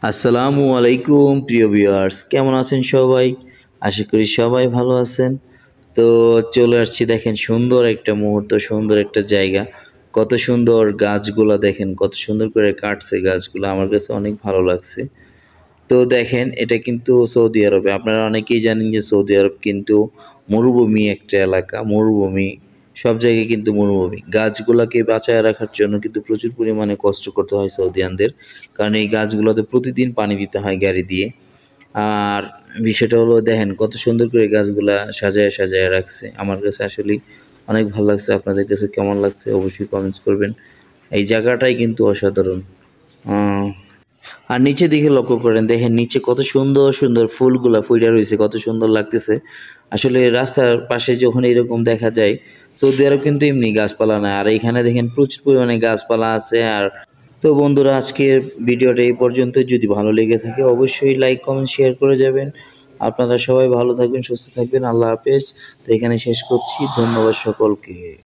আসসালামু আলাইকুম প্রিয় ভিউয়ার্স, কেমন আছেন সবাই? আশা করি সবাই ভালো আছেন। তো চলে আসছি, দেখেন সুন্দর একটা মুহূর্ত, সুন্দর একটা জায়গা। কত সুন্দর গাছগুলা, দেখেন কত সুন্দর করে কাটছে গাছগুলো, আমার কাছে অনেক ভালো লাগছে। তো দেখেন এটা কিন্তু সৌদি আরবে। আপনারা অনেকেই জানেন যে সৌদি আরব কিন্তু মরুভূমি একটা এলাকা। মরুভূমি, সব জায়গায় কিন্তু মরুভূমি। গাছগুলাকে বাঁচায় রাখার জন্য কিন্তু প্রচুর পরিমাণে কষ্ট করতে হয় সৌদিয়ানদের। কারণ এই গাছগুলোতে প্রতিদিন পানি দিতে হয় গাড়ি দিয়ে। আর বিষয়টা হলো, দেখেন কত সুন্দর করে গাছগুলা সাজায় সাজায় রাখছে। আমার কাছে আসলেই অনেক ভালো লাগছে। আপনাদের কাছে কেমন লাগছে অবশ্যই কমেন্টস করবেন। এই জায়গাটাই কিন্তু অসাধারণ। আ আর নিচের দিকে লক্ষ্য করেন, দেখেন নিচে কত সুন্দর সুন্দর ফুলগুলা ফুইটা রয়েছে, কত সুন্দর লাগতেছে। আসলে রাস্তার পাশে যখন এরকম দেখা যায়, সৌদি আরব কিন্তু এমনি গাছপালা নাই, আর এইখানে দেখেন প্রচুর পরিমাণে গাছপালা আছে। আর তো বন্ধুরা, আজকের ভিডিওটা এই পর্যন্ত। যদি ভালো লেগে থাকে অবশ্যই লাইক কমেন্ট শেয়ার করে যাবেন। আপনারা সবাই ভালো থাকবেন, সুস্থ থাকবেন। আল্লাহ হাফেজ। তো এখানে শেষ করছি। ধন্যবাদ সকলকে।